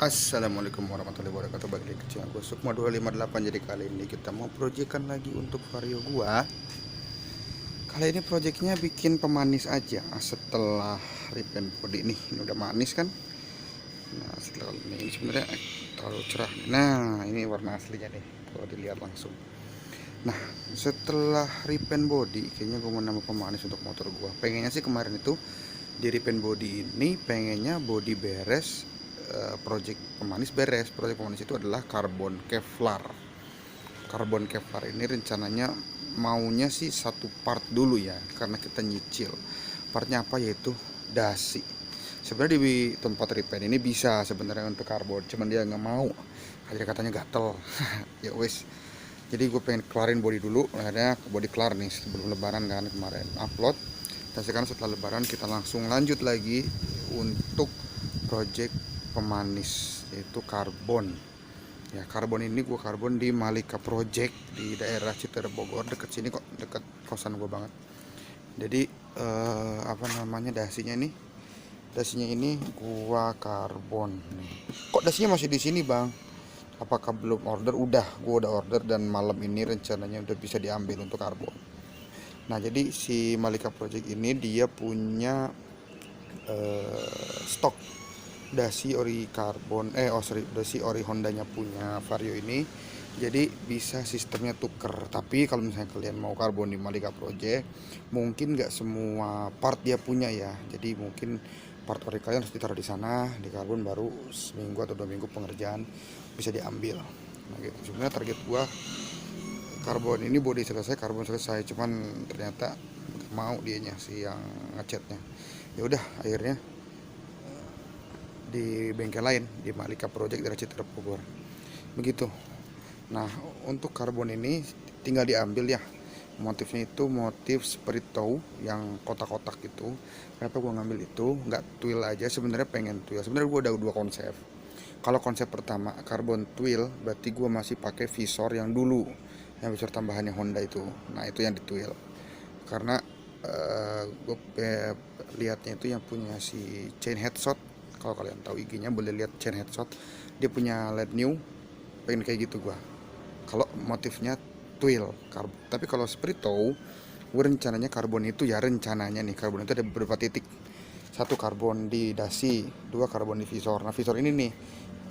Assalamualaikum warahmatullahi wabarakatuh. Balik lagi ke channel gue Sukma 258. Jadi kali ini kita mau proyekkan lagi untuk Vario gua. Kali ini proyeknya bikin pemanis aja setelah repaint body nih. Ini udah manis kan. Nah setelah ini sebenarnya terlalu cerah. Nah ini warna aslinya nih kalau dilihat langsung. Nah setelah repaint body kayaknya gue mau nambah pemanis untuk motor gua. Pengennya sih kemarin itu di repaint body ini pengennya body beres, project pemanis beres. Project pemanis itu adalah karbon Kevlar. Karbon Kevlar ini rencananya maunya sih satu part dulu ya, karena kita nyicil partnya apa, yaitu dasi. Sebenarnya di tempat repaint ini bisa sebenarnya untuk karbon, cuman dia nggak mau, akhirnya katanya gatel. Ya wes, jadi gue pengen kelarin body dulu. Akhirnya body kelar nih sebelum lebaran kan, kemarin upload. Dan sekarang setelah lebaran kita langsung lanjut lagi untuk project pemanis, yaitu karbon. Ya karbon ini gue karbon di Malika Project di daerah Citerep Bogor, deket sini kok, deket kosan gue banget. Jadi apa namanya, dasinya ini gua karbon nih. Kok dasinya masih di sini bang? Apakah belum order? Udah, gue udah order dan malam ini rencananya udah bisa diambil untuk karbon. Nah jadi si Malika Project ini dia punya stok dasi ori karbon, dasi ori Hondanya punya Vario ini. Jadi bisa sistemnya tuker. Tapi kalau misalnya kalian mau karbon di Malika Project, mungkin nggak semua part dia punya ya. Jadi mungkin part ori kalian harus ditaruh di sana, di karbon baru seminggu atau 2 minggu pengerjaan bisa diambil. Nah gitu. Sebenarnya target gua karbon ini body selesai, karbon selesai, cuman ternyata mau dianya si yang ngecatnya. Ya udah, akhirnya di bengkel lain di Malika Project dari Citerep Bogor. Begitu. Nah, untuk karbon ini tinggal diambil ya. Motifnya itu motif spirit toe yang kotak-kotak gitu. Kenapa gue ngambil itu? Nggak twill aja, sebenarnya pengen twill. Sebenarnya gue ada dua konsep. Kalau konsep pertama karbon twill, berarti gue masih pakai visor yang dulu, yang visor tambahannya Honda itu. Nah itu yang di twill. Karena gue lihatnya itu yang punya si chain headshot. Kalau kalian tahu IG-nya boleh lihat chain headshot. Dia punya LED new, pengen kayak gitu gua. Kalau motifnya twill karbon. Tapi kalau spirit toe, gue rencananya karbon itu ya, rencananya nih karbon itu ada beberapa titik. Satu karbon di dasi, dua karbon di visor. Nah visor ini nih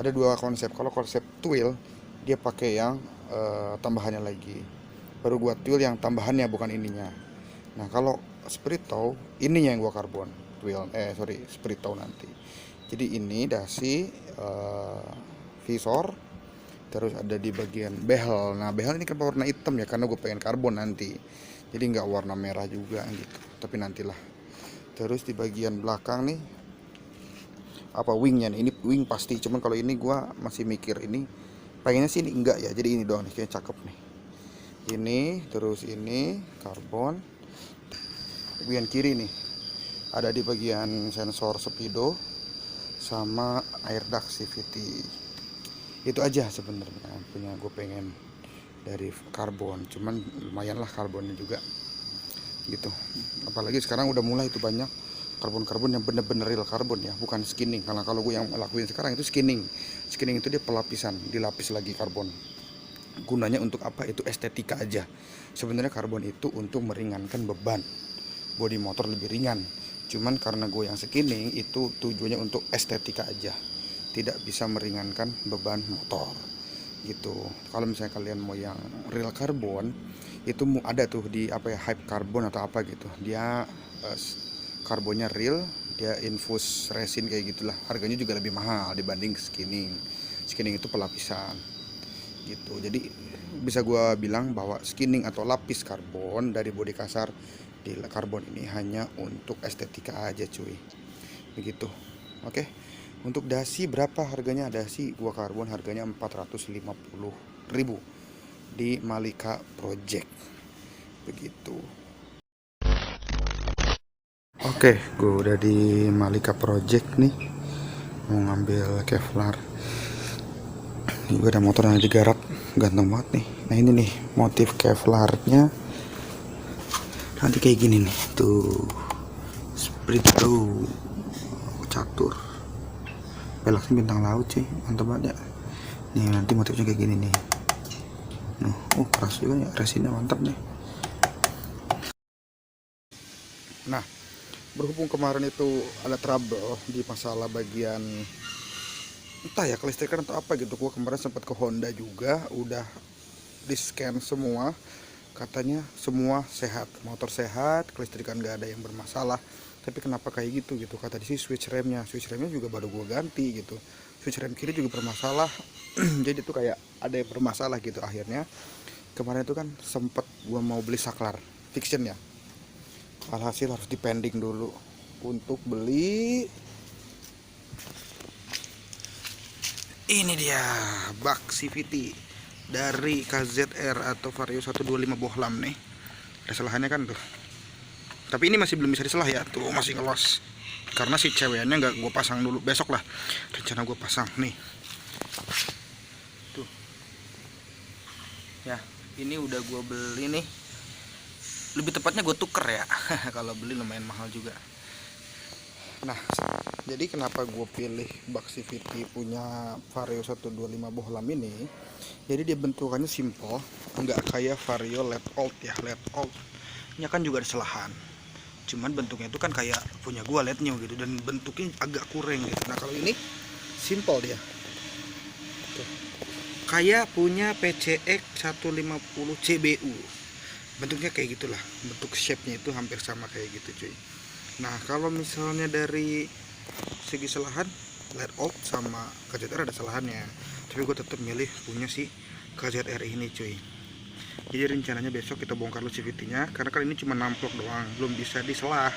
ada dua konsep. Kalau konsep twill dia pakai yang tambahannya lagi. Baru gua twill yang tambahannya, bukan ininya. Nah kalau spirit toe ininya yang gua karbon twill, spirit toe nanti. Jadi ini dasi, visor, terus ada di bagian behel. Nah behel ini kan warna hitam ya, karena gue pengen karbon nanti, jadi nggak warna merah juga gitu, tapi nantilah. Terus di bagian belakang nih apa wingnya nih, ini wing pasti, cuman kalau ini gue masih mikir, ini pengennya sih ini enggak ya, jadi ini doang nih kayak cakep nih. Ini terus ini karbon. Bagian kiri nih ada di bagian sensor speedo sama air duct CVT. Itu aja sebenarnya punya gue pengen dari karbon, cuman lumayan lah karbonnya juga gitu. Apalagi sekarang udah mulai itu banyak karbon-karbon yang bener-bener real karbon ya, bukan skinning. Karena kalau gue yang lakuin sekarang itu skinning itu dia pelapisan, dilapis lagi karbon. Gunanya untuk apa? Itu estetika aja. Sebenarnya karbon itu untuk meringankan beban, bodi motor lebih ringan. Cuman karena gue yang skinning itu tujuannya untuk estetika aja, tidak bisa meringankan beban motor gitu. Kalau misalnya kalian mau yang real karbon, itu ada tuh di apa ya, hype karbon atau apa gitu. Dia karbonnya real, dia infus resin kayak gitulah. Harganya juga lebih mahal dibanding skinning. Skinning itu pelapisan gitu. Jadi bisa gue bilang bahwa skinning atau lapis karbon dari bodi kasar di karbon ini hanya untuk estetika aja cuy, begitu. Oke, untuk dasi berapa harganya? Dasi gua karbon harganya 450.000 di Malika Project, begitu. Oke, gue udah di Malika Project nih, mau ngambil Kevlar. Ini gue ada motor yang digarap, ganteng banget nih. Nah ini nih motif Kevlarnya nanti kayak gini nih tuh, split tuh catur peleknya bintang laut cuy, mantap banget ya. Nih nanti motifnya kayak gini nih. Nah, oh keras juga ya, resinnya mantap nih. Nah, berhubung kemarin itu ada trouble di masalah bagian entah ya kelistrikan atau apa gitu, gua kemarin sempat ke Honda juga, udah di scan semua, katanya semua sehat, motor sehat, kelistrikan gak ada yang bermasalah. Tapi kenapa kayak gitu kata di switch remnya juga baru gua ganti gitu, switch rem kiri juga bermasalah. Jadi tuh kayak ada yang bermasalah gitu. Akhirnya kemarin itu kan sempet gua mau beli saklar fiction ya, alhasil harus dipending dulu untuk beli. Ini dia bak CVT dari KZR atau Vario 125 bohlam nih. Ada selahannya kan tuh. Tapi ini masih belum bisa diselah ya, tuh masih ngelos. Karena si ceweknya nggak gue pasang dulu, besok lah rencana gue pasang nih. Tuh. Ya, ini udah gue beli nih. Lebih tepatnya gue tuker ya. Kalau beli lumayan mahal juga. Nah, jadi kenapa gue pilih bak CVT punya Vario 125 bohlam ini? Jadi dia bentukannya simple, nggak kayak Vario LED old ya. LED old nya kan juga ada selahan, cuman bentuknya itu kan kayak punya gue LED new gitu, dan bentuknya agak kurang gitu. Nah kalau ini simple dia. Tuh. Kayak punya PCX 150 CBU, bentuknya kayak gitulah, bentuk shape-nya itu hampir sama kayak gitu cuy. Nah kalau misalnya dari segi selahan, LED old sama KZR ada selahannya, tapi gue tetap milih punya si KZR ini cuy. Jadi rencananya besok kita bongkar lu CVT nya, karena kan ini cuma namplok doang, belum bisa diselah,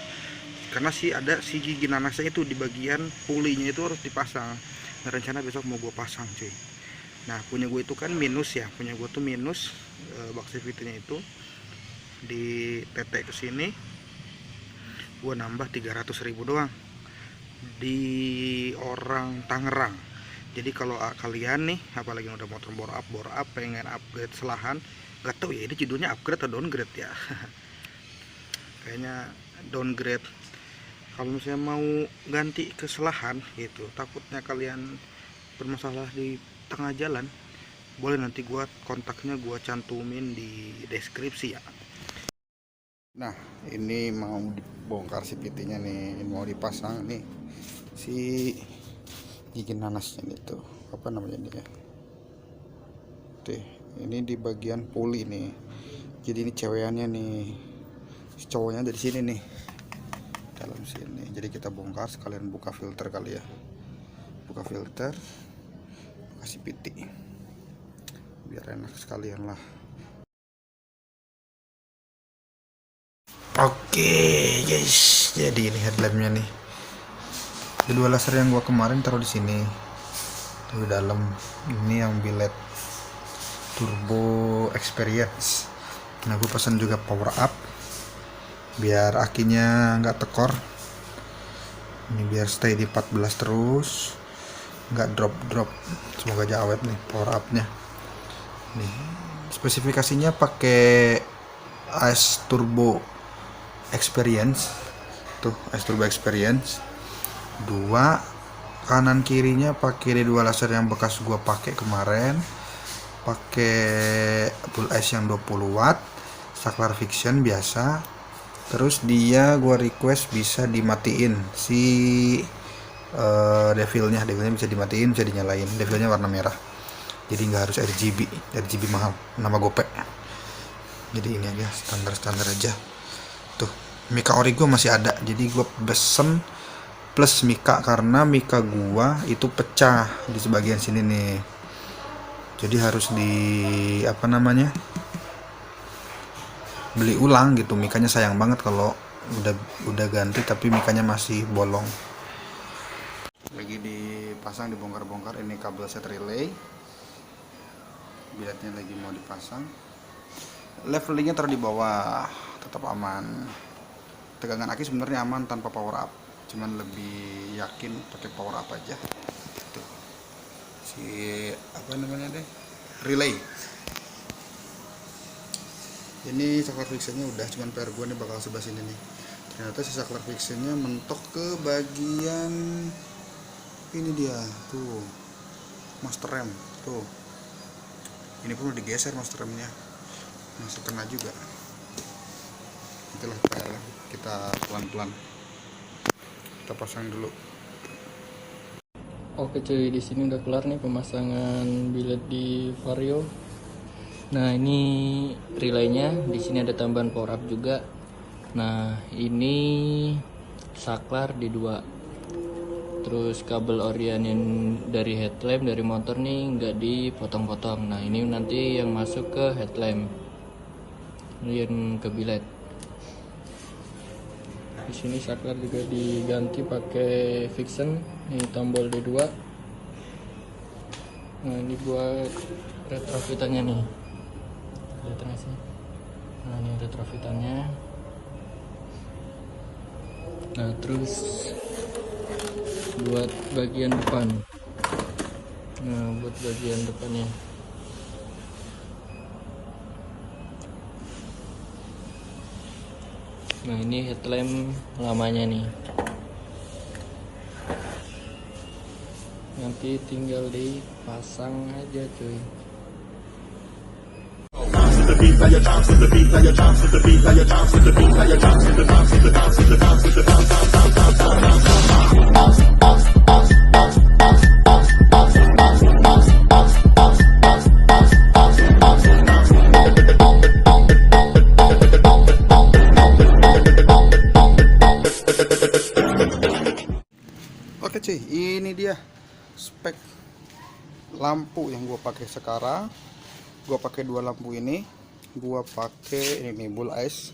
karena sih ada si gigi nanasnya itu di bagian pulinya itu harus dipasang. Nah rencana besok mau gue pasang cuy. Nah punya gue itu kan minus ya, punya gue tuh minus bak CVT nya itu di TT kesini gue nambah 300.000 doang di orang Tangerang. Jadi kalau kalian nih, apalagi udah motor bore up pengen upgrade selahan, gak tau ya ini judulnya upgrade atau downgrade ya. Kayaknya downgrade. Kalau misalnya mau ganti ke selahan gitu, takutnya kalian bermasalah di tengah jalan, boleh nanti gua kontaknya gua cantumin di deskripsi ya. Nah ini mau dibongkar CVT nya nih, ini mau dipasang nih si gigi nanasnya itu, apa namanya ini ya. Tuh, ini di bagian puli nih. Jadi ini cewekannya nih, si cowoknya dari sini nih, dalam sini. Jadi kita bongkar sekalian buka filter kali ya, buka filter, kasih piti biar enak sekalian lah. Oke guys, jadi ini headlampnya nih. Kedua laser yang gua kemarin taruh di sini, tuh di dalam. Ini yang biled Turbo Experience. Nah gue pesan juga power up biar akinya nggak tekor. Ini biar stay di 14 terus, nggak drop. Semoga aja awet nih power upnya. Nih spesifikasinya pakai AS Turbo Experience, tuh AS Turbo Experience 2, kanan kirinya pakai D2 laser yang bekas gua pakai kemarin, pakai full ice yang 20 watt, saklar fiction biasa. Terus dia gua request bisa dimatiin si devilnya bisa dimatiin, bisa dinyalain. Devilnya warna merah, jadi nggak harus RGB mahal, nama gope. Jadi ini aja standar aja. Tuh mika ori gua masih ada, jadi gua pesen plus mika karena mika gua itu pecah di sebagian sini nih. Jadi harus beli ulang gitu. Mikanya sayang banget kalau udah ganti tapi mikanya masih bolong. Lagi dipasang, dibongkar-bongkar. Ini kabel set relay, biletnya lagi mau dipasang. Levelingnya taruh di bawah, tetap aman. Tegangan aki sebenarnya aman tanpa power up, cuman lebih yakin pakai power up aja. Tuh si relay. Ini saklar fixennya udah, cuman PR gue nih bakal sebelah sini nih. Ternyata si saklar fixennya mentok ke bagian Ini dia tuh master rem tuh, ini perlu digeser master remnya, masih kena juga. Itulah PR, kita pelan-pelan kita pasang dulu. Oke cuy, di sini udah kelar nih pemasangan bilet di Vario. Nah, ini relaynya, di sini ada tambahan power up juga. Nah, ini saklar di dua. Terus kabel Orion yang dari headlamp dari motor nih nggak dipotong-potong. Nah, ini nanti yang masuk ke headlamp. Ini yang ke bilet. Di sini saklar juga diganti pakai Vixen, ini tombol D2. Nah, ini buat retrofitannya nih, kelihatan nggak sih? Nah, ini retrofitannya. Nah, terus buat bagian depan. Nah, buat bagian depannya. Nah, ini headlamp lamanya nih. Nanti tinggal dipasang aja cuy. Oke cuy, ini dia spek lampu yang gue pakai sekarang. Gue pakai dua lampu ini. Gue pakai ini bull ice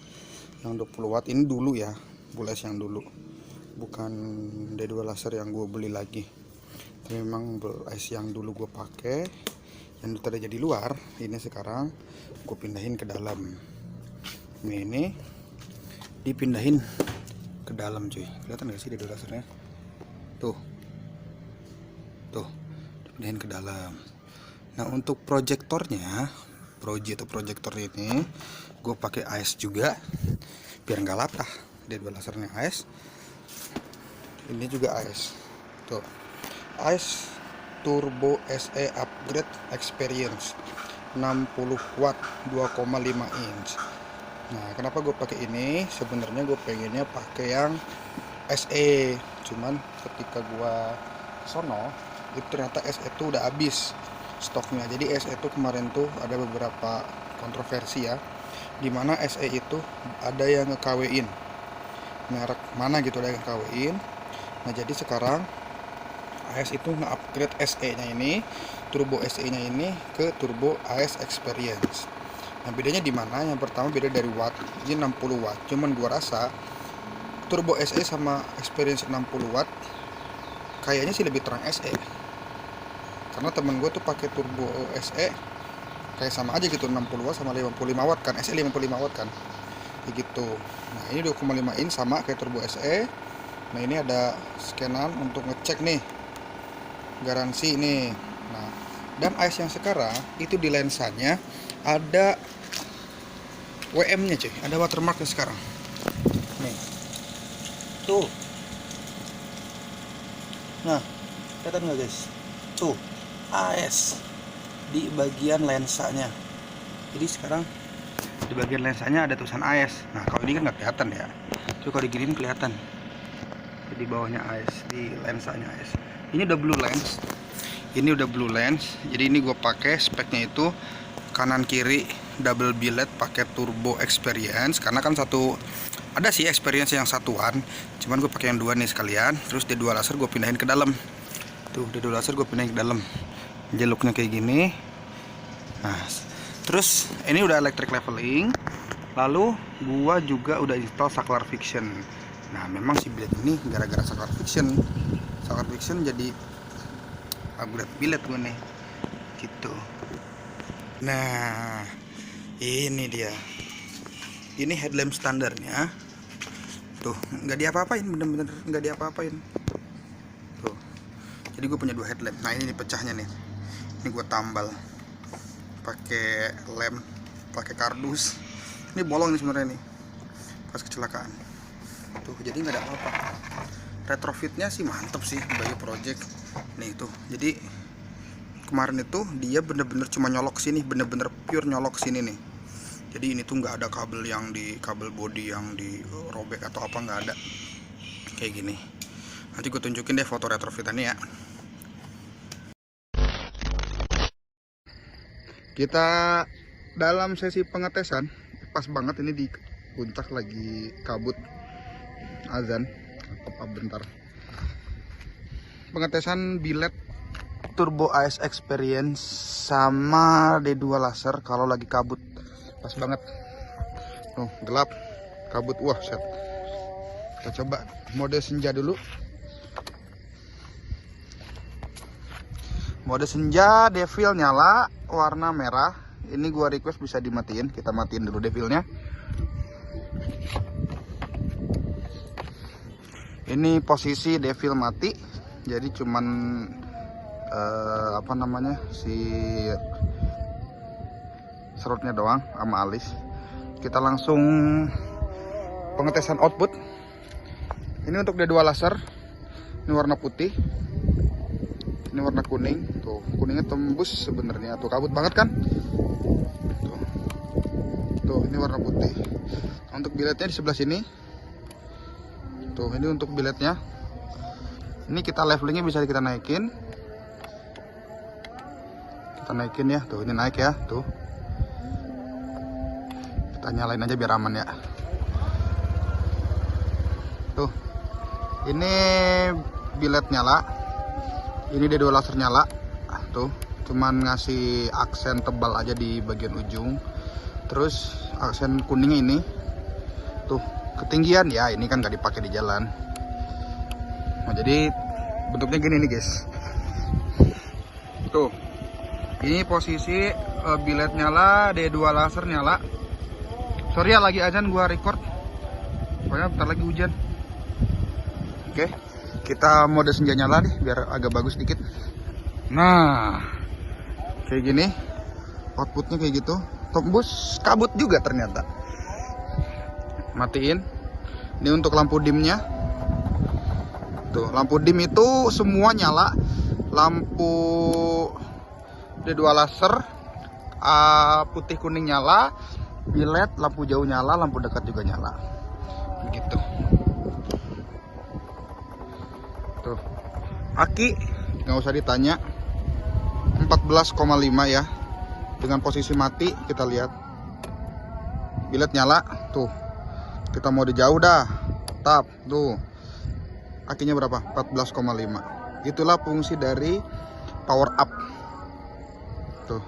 yang 20 watt. Ini dulu ya, bull ice yang dulu, bukan D2 laser yang gue beli lagi. Tapi memang bull ice yang dulu gue pakai, yang tadi jadi luar. Ini sekarang gue pindahin ke dalam. Ini dipindahin ke dalam cuy. Kelihatan gak sih D2 lasernya? Tuh dipindahin ke dalam. Nah, untuk proyektornya, proyektor ini gue pakai AS juga biar nggak latah. D2 lasernya AS, ini juga AS. Tuh, AS Turbo SE Upgrade Experience 60 watt 2,5 inch. Nah, kenapa gue pakai ini? Sebenarnya gue pengennya pakai yang SE, cuman ketika gua sono itu ternyata SE itu udah habis stoknya. Jadi SE itu kemarin tuh ada beberapa kontroversi ya, dimana SE itu ada yang nge-KW-in merek mana gitu, ada yang nge-KW-in. Nah, jadi sekarang AS itu nge-upgrade SE nya ini, Turbo SE nya ini ke Turbo AS Experience. Nah, bedanya di mana? Yang pertama beda dari watt, ini 60 watt, cuman gua rasa Turbo SE sama Experience 60 watt kayaknya sih lebih terang SE, karena temen gue tuh pakai Turbo SE kayak sama aja gitu, 60 watt sama 55 watt kan, SE 55 watt kan kayak gitu. Nah, ini 2,5 inch sama kayak Turbo SE. Nah, ini ada scanan untuk ngecek nih garansi ini. Nah, dan AS yang sekarang itu di lensanya ada WM nya cuy, ada watermarknya sekarang nih tuh. Nah, kelihatan nggak guys? Tuh, AS di bagian lensanya. Jadi sekarang di bagian lensanya ada tulisan AS. Nah, kalau ini kan nggak kelihatan ya. Coba kalau diginiin kelihatan. Di bawahnya AS, di lensanya AS. Ini udah blue lens. Ini udah blue lens. Jadi ini gue pakai speknya itu kanan kiri double billet pakai Turbo Experience, karena kan satu ada sih Experience yang satuan, cuman gue pakai yang dua nih sekalian. Terus D2 laser gue pindahin ke dalam. Tuh, D2 laser gue pindahin ke dalam. Jadi looknya kayak gini. Nah, terus ini udah electric leveling. Lalu gua juga udah install saklar Vixen. Nah, memang si bilet ini gara-gara saklar Vixen jadi upgrade bilet gue nih gitu. Nah, ini dia. Ini headlamp standarnya. Tuh, nggak diapa-apain, bener-bener nggak diapa-apain. Tuh. Jadi gue punya dua headlamp. Nah, ini pecahnya nih. Ini gue tambal pakai lem, pakai kardus. Ini bolong nih sebenarnya nih. Pas kecelakaan. Tuh, jadi nggak ada apa-apa. Retrofitnya sih mantep sih, bagi project. nih tuh. Jadi kemarin itu dia bener-bener cuma nyolok sini, bener-bener pure nyolok sini nih. Jadi ini tuh nggak ada kabel yang di kabel body yang dirobek atau apa, nggak ada. Kayak gini. Nanti gue tunjukin deh foto retrofitannya ya. Kita dalam sesi pengetesan, pas banget ini di puncak lagi kabut azan. Bentar. Pengetesan bilet Turbo AS Experience sama D2 laser kalau lagi kabut. Pas banget. Oh, gelap, kabut. Wah, set. Kita coba mode senja dulu. Mode senja, devil nyala, warna merah. Ini gua request bisa dimatiin. Kita matiin dulu devilnya. Ini posisi devil mati. Jadi cuman apa namanya, si serutnya doang sama alis. Kita langsung pengetesan output. Ini untuk D2 laser. Ini warna putih. Ini warna kuning. Tuh, kuningnya tembus sebenarnya. Tuh, kabut banget kan? Tuh. Tuh, ini warna putih. Untuk biletnya di sebelah sini. Tuh, ini untuk biletnya. Ini kita levelingnya bisa kita naikin. Kita naikin ya. Tuh, ini naik ya. Tuh. Kita nyalain aja biar aman ya. Tuh. Ini bilet nyala. Ini D2 laser nyala. Tuh, cuman ngasih aksen tebal aja di bagian ujung. Terus aksen kuning ini. Tuh, ketinggian ya, ini kan nggak dipakai di jalan. Nah, jadi bentuknya gini nih guys. Tuh, ini posisi bilet nyala, D2 laser nyala. Sorry ya, lagi azan gua record. Pokoknya bentar lagi hujan. Oke, kita mode senja nyala nih biar agak bagus dikit. Nah, kayak gini. Outputnya kayak gitu. Tembus kabut juga ternyata. Matiin. Ini untuk lampu dimnya. Tuh, lampu dim itu semua nyala. Lampu D2 laser putih kuning nyala, bilet lampu jauh nyala, lampu dekat juga nyala. Begitu. Tuh. Aki nggak usah ditanya. 14,5 ya. Dengan posisi mati kita lihat. Bilet nyala, tuh. Kita mau di jauh dah. Tap, tuh. Akinya berapa? 14,5. Itulah fungsi dari power up. Tuh.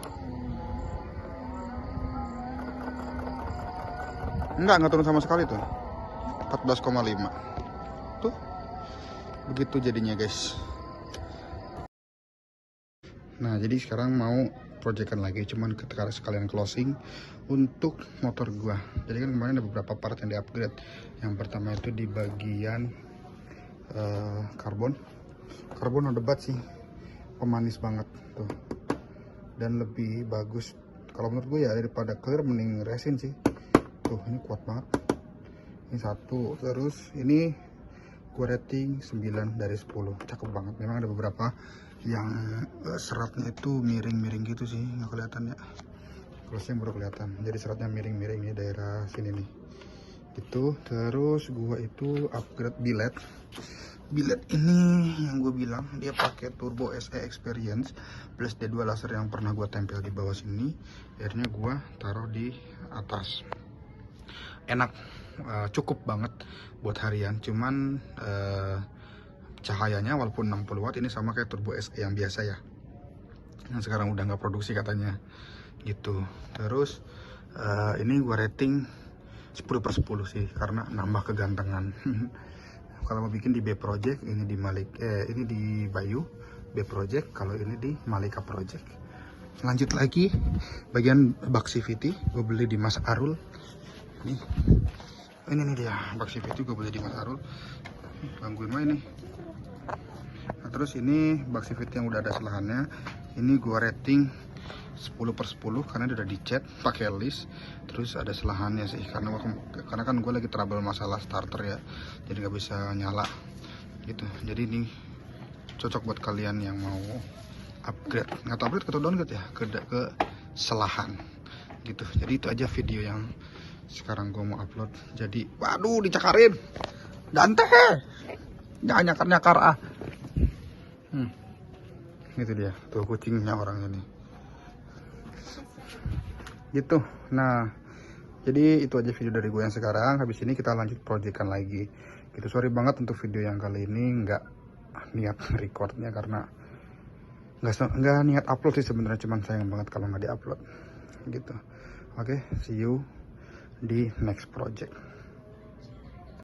Enggak turun sama sekali tuh. 14,5. Tuh. Begitu jadinya, guys. Nah, jadi sekarang mau proyekan lagi, cuman ketika sekalian closing untuk motor gua. Jadi kan kemarin ada beberapa part yang di-upgrade. Yang pertama itu di bagian karbon debat sih, pemanis banget tuh, dan lebih bagus kalau menurut gue ya daripada clear, mending resin sih. Tuh, ini kuat banget. Ini satu. Terus ini gue rating 9 dari 10, cakep banget. Memang ada beberapa yang seratnya itu miring-miring gitu sih, nggak kelihatan ya. Closing baru kelihatan, jadi seratnya miring-miring nih daerah sini nih gitu. Terus gua itu upgrade bilet ini yang gue bilang dia pakai Turbo SE Experience plus D2 laser yang pernah gua tempel di bawah sini. Akhirnya gua taruh di atas. Enak, cukup banget buat harian. Cuman cahayanya walaupun 60 watt ini sama kayak Turbo SE yang biasa ya, yang sekarang udah nggak produksi katanya gitu. Terus ini gua rating 10/10 sih, karena nambah kegantengan. Kalau mau bikin di B Project, ini di ini di Bayu B Project, kalau ini di Malika Project. Lanjut lagi bagian box CVT, gue beli di Mas Arul. Ini nih dia box CVT, gue beli di Mas Arul. Gangguin mah ini. Nah, terus ini box CVT yang udah ada selahannya. Ini gue rating 10/10 karena dia udah dicat pakai list. Terus ada selahannya sih, karena kan gue lagi trouble masalah starter ya, jadi nggak bisa nyala gitu. Jadi ini cocok buat kalian yang mau upgrade, nggak tahu upgrade atau downgrade ya, ke selahan gitu. Jadi itu aja video yang sekarang gue mau upload. Jadi waduh, dicakarin Dante, jangan nyakar ah. Itu dia tuh kucingnya orang ini gitu. Nah, jadi itu aja video dari gue yang sekarang. Habis ini kita lanjut proyekan lagi gitu. Sorry banget untuk video yang kali ini nggak niat recordnya, karena nggak niat upload sih sebenarnya, cuman sayang banget kalau nggak diupload gitu. Oke, see you di next project.